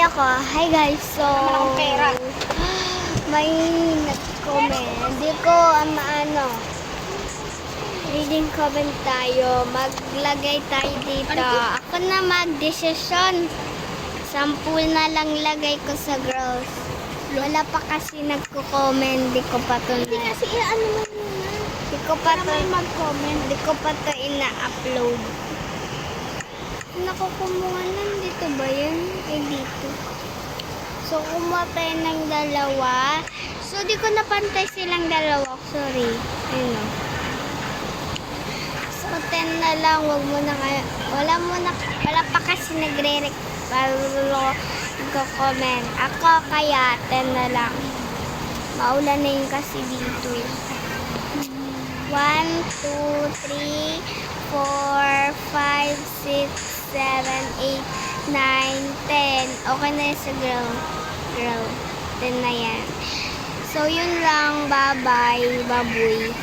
Hi ako. Hi guys. So, Wala akong pera. may nag-comment. Hindi ko reading comment tayo. Maglagay tayo dito. Ano to? Ako na mag-desisyon. 10 na lang lagay ko sa gross. Wala pa kasi nagko-comment. Di ko pa to Hindi kasi ano mo muna. Di ko pa Para to may mag-comment. Di ko pa to ina-upload. Naku, kumuha nandito ba yan? Dito. So, kumuha tayo ng dalawa. So, di ko napantay silang dalawa. Sorry. Ayun o. So, 10 na lang. Wag mo na kayo. Wala pa kasi nagko-comment. Ako kaya 10 na lang. Maulan na yun kasi dito eh. 1, 2, 3, 4, 5, 6, 7, 8, 9, 10. Okay na yun sa grow. 10 na yan. So, yun lang. Bye-bye. Baboy.